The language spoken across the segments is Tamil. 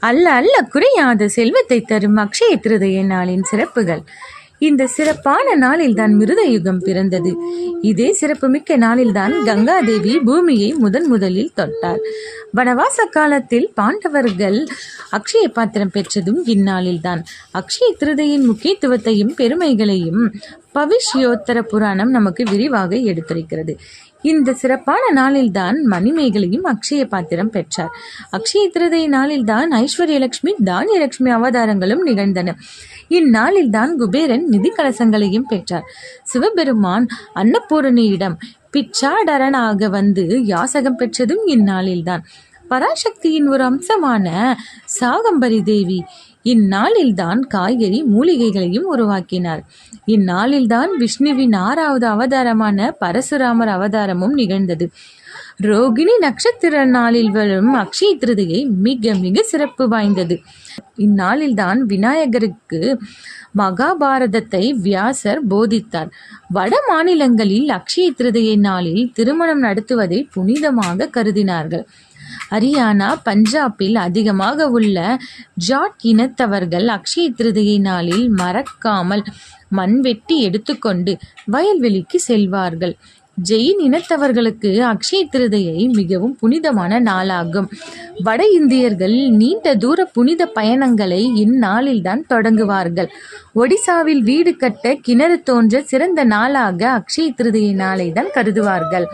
அல்ல அல்ல குறையாத செல்வத்தை தரும் அக்ஷய திருதியை நாளின் சிறப்புகள். இந்த சிறப்பான நாளில் தான் மிருத யுகம் பிறந்தது. இதே சிறப்புமிக்க நாளில்தான் கங்காதேவி பூமியை முதலில் தொட்டார். வனவாச காலத்தில் பாண்டவர்கள் அக்ஷய பாத்திரம் பெற்றதும் இந்நாளில்தான். அக்ஷய திருதியின் முக்கியத்துவத்தையும் பெருமைகளையும் பவிஷ்யோத்தர புராணம் நமக்கு விரிவாக எடுத்துரைக்கிறது. இந்த சிறப்பான நாளில்தான் மணிமேகலையும் அக்ஷய பாத்திரம் பெற்றார். அக்ஷய திருதை நாளில்தான் ஐஸ்வர்யலட்சுமி தானியலட்சுமி அவதாரங்களும் நிகழ்ந்தன. இந்நாளில்தான் குபேரன் நிதி கலசங்களையும் பெற்றார். சிவபெருமான் அன்னபூரணியிடம் பிச்சாடரனாக வந்து யாசகம் பெற்றதும் இந்நாளில்தான். பராசக்தியின் ஒரு அம்சமான சாகம்பரி தேவி இந்நாளில்தான் காய்கறி மூலிகைகளையும் உருவாக்கினார். இந்நாளில்தான் விஷ்ணுவின் 6வது அவதாரமான பரசுராமர் அவதாரமும் நிகழ்ந்தது. ரோகிணி நட்சத்திர நாளில் வரும் அக்ஷய திருதியை மிக மிக சிறப்பு வாய்ந்தது. இந்நாளில்தான் விநாயகருக்கு மகாபாரதத்தை வியாசர் போதித்தார். வட மாநிலங்களில் அக்ஷய திருதியை நாளில் திருமணம் நடத்துவதை புனிதமாக கருதினார்கள். ஹரியானா, பஞ்சாபில் அதிகமாக உள்ள ஜாட் இனத்தவர்கள் அக்ஷய திருதியை நாளில் மறக்காமல் மண்வெட்டி எடுத்துக்கொண்டு வயல்வெளிக்கு செல்வார்கள். ஜெயின் இனத்தவர்களுக்கு அக்ஷய திருதியை மிகவும் புனிதமான நாளாகும். வட இந்தியர்கள் நீண்ட தூர புனித பயணங்களை இந்நாளில்தான் தொடங்குவார்கள். ஒடிசாவில் வீடு கட்ட கிணறு தோன்ற சிறந்த நாளாக அக்ஷய திருதியை நாளை தான் கருதுவார்கள்.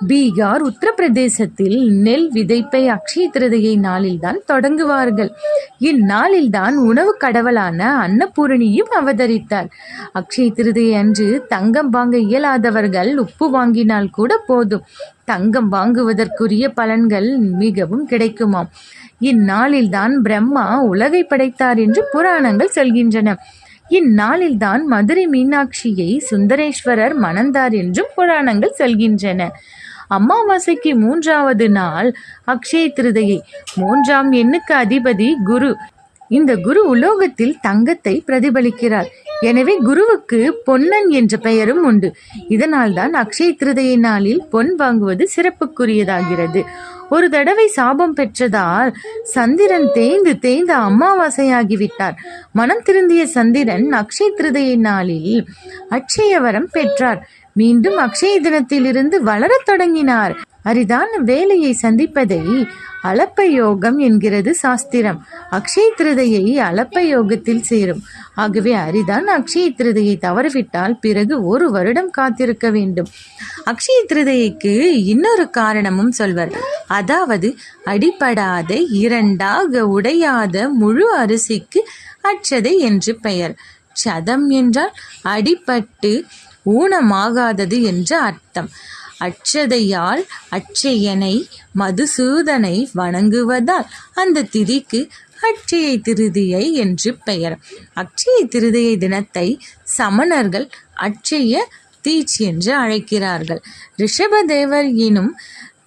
பீகார், உத்தரப்பிரதேசத்தில் நெல் விதைப்பை அக்ஷய திருதியை நாளில்தான் தொடங்குவார்கள். இந்நாளில்தான் உணவு கடவுளான அன்னபூரணியும் அவதரித்தார். அக்ஷய திருதியை அன்று தங்கம் வாங்க இயலாதவர்கள் உப்பு வாங்கினால் கூட போதும், தங்கம் வாங்குவதற்குரிய பலன்கள் மிகவும் கிடைக்குமாம். இந்நாளில்தான் பிரம்மா உலகை படைத்தார் என்று புராணங்கள் சொல்கின்றன. இந்நாளில்தான் மதுரை மீனாட்சியை சுந்தரேஸ்வரர் மணந்தார் என்றும் புராணங்கள் சொல்கின்றன. அமாவாசைக்கு 3வது நாள் அக்ஷய திருதியை. 3ஆம் எண்ணுக்கு அதிபதி குரு. இந்த குரு உலோகத்தில் தங்கத்தை பிரதிபலிக்கிறார். எனவே குருவுக்கு பொன்னன் என்ற பெயரும் உண்டு. இதனால் தான் அக்ஷய திருதியை நாளில் பொன் வாங்குவது சிறப்புக்குரியதாகிறது. ஒரு தடவை சாபம் பெற்றதால் சந்திரன் தேய்ந்து அமாவாசையாகிவிட்டார். மனம் திருந்திய சந்திரன் அக்ஷய திருதியை நாளில் அட்சய வரம் பெற்றார். மீண்டும் அக்ஷய தினத்திலிருந்து வளரத் தொடங்கினார். அரிதான வேலையை சந்திப்பதை அலப்ப யோகம் என்கிறது சாஸ்திரம். அக்ஷய திருதியை அலப்ப யோகத்தில் சேரும். ஆகவே அரிதான் அக்ஷய திருதியை தவறவிட்டால் பிறகு 1 வருடம் காத்திருக்க வேண்டும். அக்ஷய திருதியைக்கு இன்னொரு காரணமும் சொல்வர். அதாவது அடிபடாத 2ஆக உடையாத முழு அரிசிக்கு அட்சதை என்று பெயர். சதம் என்றால் அடிபட்டு ஊனமாகாதது என்று அர்த்தம். அட்சதையால் அட்சயனை மதுசூதனை வணங்குவதால் அந்த திதிக்கு அட்சய திருதியை என்று பெயர். அட்சய திருதியை தினத்தை சமணர்கள் அட்சய தீட்ச் என்று அழைக்கிறார்கள். ரிஷபதேவர் எனும்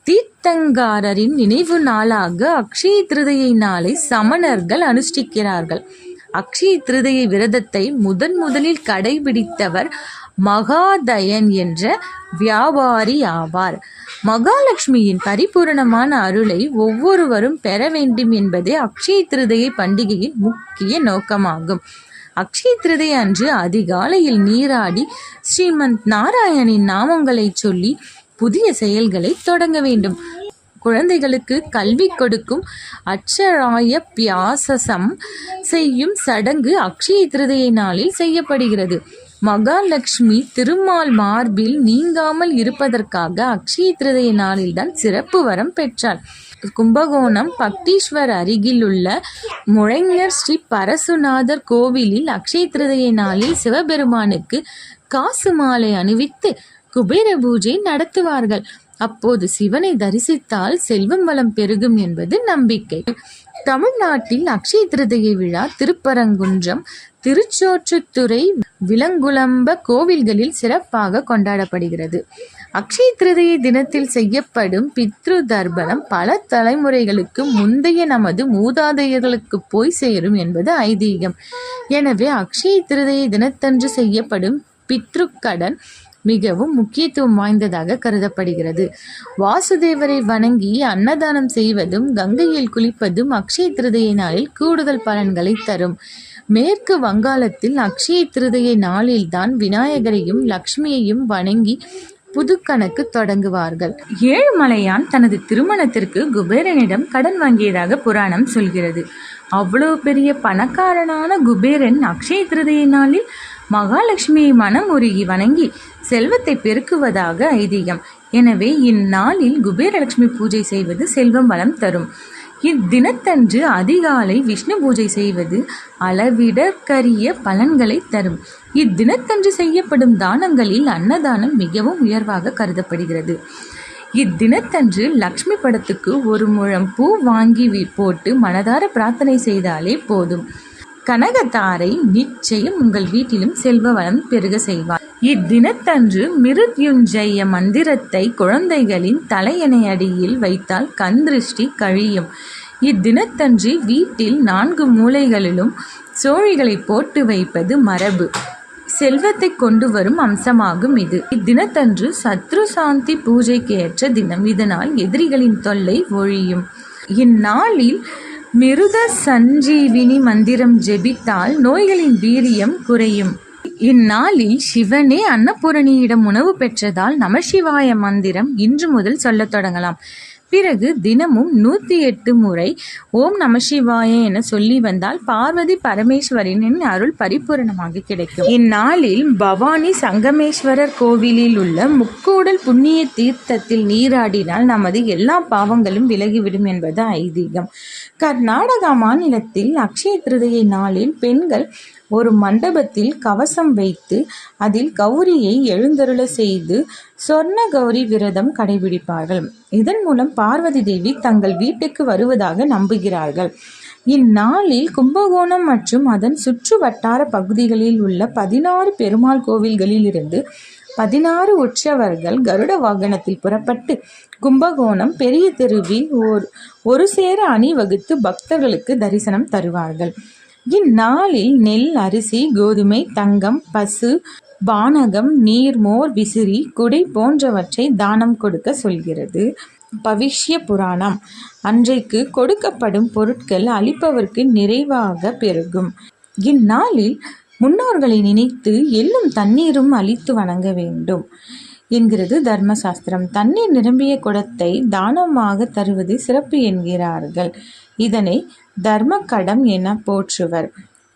தீர்த்தங்காரரின் நினைவு நாளாக அக்ஷய திருதியை நாளை சமணர்கள் அனுஷ்டிக்கிறார்கள். அக்ஷய திருதியை விரதத்தை முதலில் கடைபிடித்தவர் மகாதயன் என்ற வியாபாரி ஆவார். மகாலட்சுமியின் பரிபூரணமான அருளை ஒவ்வொருவரும் பெற வேண்டும் என்பதே அக்ஷய திருதியை பண்டிகையின் முக்கிய நோக்கமாகும். அக்ஷய திருதியை அன்று அதிகாலையில் நீராடி ஸ்ரீமந்த் நாராயணின் நாமங்களை சொல்லி புதிய செயல்களை தொடங்க வேண்டும். குழந்தைகளுக்கு கல்வி கொடுக்கும் அட்சராய பியாசம் செய்யும் சடங்கு அக்ஷய திருதியை நாளில் செய்யப்படுகிறது. மகாலட்சுமி திருமால் மார்பில் நீங்காமல் இருப்பதற்காக அக்ஷய திருதியை நாளில்தான் சிறப்பு வரம் பெற்றார். கும்பகோணம் பக்தீஸ்வர் அருகில் உள்ள முழைஞர் ஸ்ரீ பரசுநாதர் கோவிலில் அக்ஷய திருதியை நாளில் சிவபெருமானுக்கு காசு மாலை அணிவித்து குபேர பூஜை நடத்துவார்கள். அப்போது சிவனை தரிசித்தால் செல்வம் வளம் பெருகும் என்பது நம்பிக்கை. தமிழ்நாட்டில் அக்ஷய திருதியை விழா திருப்பரங்குன்றம், திருச்சோற்றுத்துறை, விலங்குளம்ப கோவில்களில் சிறப்பாக கொண்டாடப்படுகிறது. அக்ஷய திருதியை தினத்தில் செய்யப்படும் பித்ரு தர்ப்பணம் பல தலைமுறைகளுக்கு முந்தைய நமது மூதாதையர்களுக்கு போய் சேரும் என்பது ஐதீகம். எனவே அக்ஷய திருதியை தினத்தன்று செய்யப்படும் பித்ருக்கடன் மிகவும் முக்கியத்துவம் வாய்ந்ததாக கருதப்படுகிறது. வாசுதேவரை வணங்கி அன்னதானம் செய்வதும் கங்கையில் குளிப்பதும் அக்ஷய திருதியை நாளில் கூடுதல் பலன்களை தரும். மேற்கு வங்காளத்தில் அக்ஷய திருதியை நாளில்தான் விநாயகரையும் லக்ஷ்மியையும் வணங்கி புதுக்கணக்கு தொடங்குவார்கள். ஏழுமலையான் தனது திருமணத்திற்கு குபேரனிடம் கடன் வாங்கியதாக புராணம் சொல்கிறது. அவ்வளவு பெரிய பணக்காரனான குபேரன் அக்ஷய திருதியை நாளில் மகாலட்சுமியை மனம் உருகி வணங்கி செல்வத்தை பெருக்குவதாக ஐதீகம். எனவே இந்நாளில் குபேரலட்சுமி பூஜை செய்வது செல்வம் வளம் தரும். இத்தினத்தன்று அதிகாலை விஷ்ணு பூஜை செய்வது அளவிடற்கரிய பலன்களை தரும். இத்தினத்தன்று செய்யப்படும் தானங்களில் அன்னதானம் மிகவும் உயர்வாக கருதப்படுகிறது. இத்தினத்தன்று லக்ஷ்மி படத்துக்கு 1 முழம் பூ வாங்கி போட்டு மனதார பிரார்த்தனை செய்தாலே போதும். கனகத்தாரை நிச்சயம் உங்கள் வீட்டிலும் செல்வ வளம் பெருக செய்வார். இத்தினத்தன்று மிருத்யுஞ்சய மந்திரத்தை குழந்தைகளின் தலையணை அடியில் வைத்தால் கண் திருஷ்டி கழியும். இத்தினத்தன்று வீட்டில் 4 மூலைகளிலும் சோழிகளை போட்டு வைப்பது மரபு. செல்வத்தை கொண்டு வரும் அம்சமாகும் இது. இத்தினத்தன்று சத்ரு சாந்தி பூஜைக்கு ஏற்ற தினம். இதனால் எதிரிகளின் தொல்லை ஒழியும். இந்நாளில் மிருத சஞ்சீவினி மந்திரம் ஜெபித்தால் நோய்களின் வீரியம் குறையும். இந்நாளில் சிவனே அன்னபூரணியிடம் உணவு பெற்றதால் நமசிவாய மந்திரம் இன்று முதல் சொல்லத் தொடங்கலாம். பிறகு தினமும் 108 முறை ஓம் நமசிவாய என சொல்லி வந்தால் பார்வதி பரமேஸ்வரனின் அருள் பரிபூரணமாக கிடைக்கும். இந்நாளில் பவானி சங்கமேஸ்வரர் கோவிலில் உள்ள முக்கூடல் புண்ணிய தீர்த்தத்தில் நீராடினால் நமது எல்லா பாவங்களும் விலகிவிடும் என்பது ஐதீகம். கர்நாடகா மாநிலத்தில் அக்ஷய திருதியை நாளில் பெண்கள் ஒரு மண்டபத்தில் கவசம் வைத்து அதில் கௌரியை எழுந்தருள செய்து சொர்ண கௌரி விரதம் கடைபிடிப்பார்கள். இதன் மூலம் பார்வதி தேவி தங்கள் வீட்டுக்கு வருவதாக நம்புகிறார்கள். இந்நாளில் கும்பகோணம் மற்றும் அதன் சுற்று வட்டார பகுதிகளில் உள்ள 16 பெருமாள் கோவில்களில் இருந்து 16 உற்சவர்கள் கருட வாகனத்தில் புறப்பட்டு கும்பகோணம் பெரிய தெருவில் ஒரு சேர அணிவகுத்து பக்தர்களுக்கு தரிசனம் தருவார்கள். இந்நாளில் நெல், அரிசி, கோதுமை, தங்கம், பசு, பானகம், நீர்மோர், விசிறி, குடை போன்றவற்றை தானம் கொடுக்க சொல்கிறது பவிஷ்ய புராணம். அன்றைக்கு கொடுக்கப்படும் பொருட்கள் அளிப்பவருக்கு நிறைவாக பெருகும். இந்நாளில் முன்னோர்களை நினைத்து எள்ளும் தண்ணீரும் அளித்து வணங்க வேண்டும் என்கிறது தர்மசாஸ்திரம். தண்ணீர் நிரம்பிய குடத்தை தானமாக தருவது சிறப்பு என்கிறார்கள். இதனை தர்மக்கடம் என போற்றுவர்.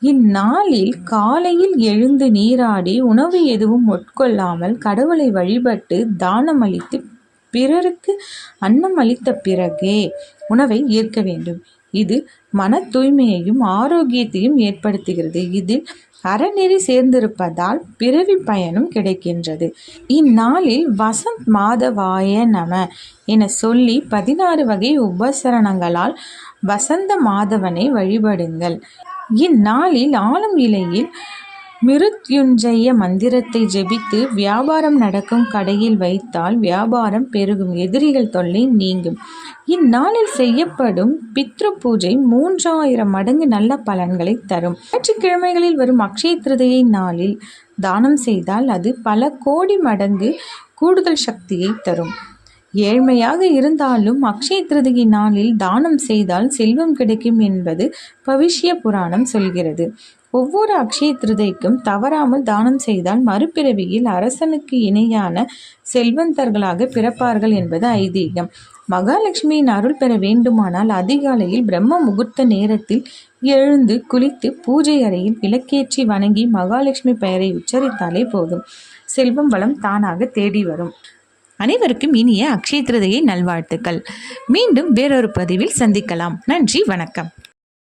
இந்நாளில் காலையில் எழுந்து நீராடி உணவு எதுவும் உட்கொள்ளாமல் கடவுளை வழிபட்டு தானம் அளித்து பிறருக்கு அன்னம் அளித்த பிறகே உணவை ஏற்க வேண்டும். இது மன தூய்மையையும் ஆரோக்கியத்தையும் ஏற்படுத்துகிறது. இதில் அறநெறி சேர்ந்திருப்பதால் பிறவி பயனும் கிடைக்கின்றது. இந்நாளில் வசந்த் மாதவாய நம என சொல்லி 16 வகை உபசரணங்களால் வசந்த மாதவனை வழிபடுங்கள். இந்நாளில் ஆலம் இலையில் மிருத்யுஞ்சய மந்திரத்தை ஜெபித்து வியாபாரம் நடக்கும் கடையில் வைத்தால் வியாபாரம் பெருகும், எதிரிகள் தொல்லை நீங்கும். இந்நாளில் செய்யப்படும் பித்ரு பூஜை 3000 மடங்கு நல்ல பலன்களை தரும். ஞாயிற்றுக்கிழமைகளில் வரும் அக்ஷய திருதியை நாளில் தானம் செய்தால் அது பல கோடி மடங்கு கூடுதல் சக்தியை தரும். ஏழ்மையாக இருந்தாலும் அக்ஷய திருதியை நாளில் தானம் செய்தால் செல்வம் கிடைக்கும் என்பது பவிஷ்ய புராணம் சொல்கிறது. ஒவ்வொரு அக்ஷய திருதிக்கும் தவறாமல் தானம் செய்தால் மறுபிறவியில் அரசனுக்கு இணையான செல்வந்தர்களாக பிறப்பார்கள் என்பது ஐதீகம். மகாலட்சுமியின் அருள் பெற வேண்டுமானால் அதிகாலையில் பிரம்ம முகூர்த்த நேரத்தில் எழுந்து குளித்து பூஜை அறையில் விளக்கேற்றி வணங்கி மகாலட்சுமி பெயரை உச்சரித்தாலே போதும். செல்வம் வளம் தானாக தேடி வரும். அனைவருக்கும் இனிய அக்ஷய திருதியை நல்வாழ்த்துக்கள். மீண்டும் வேறொரு பதிவில் சந்திக்கலாம். நன்றி, வணக்கம்.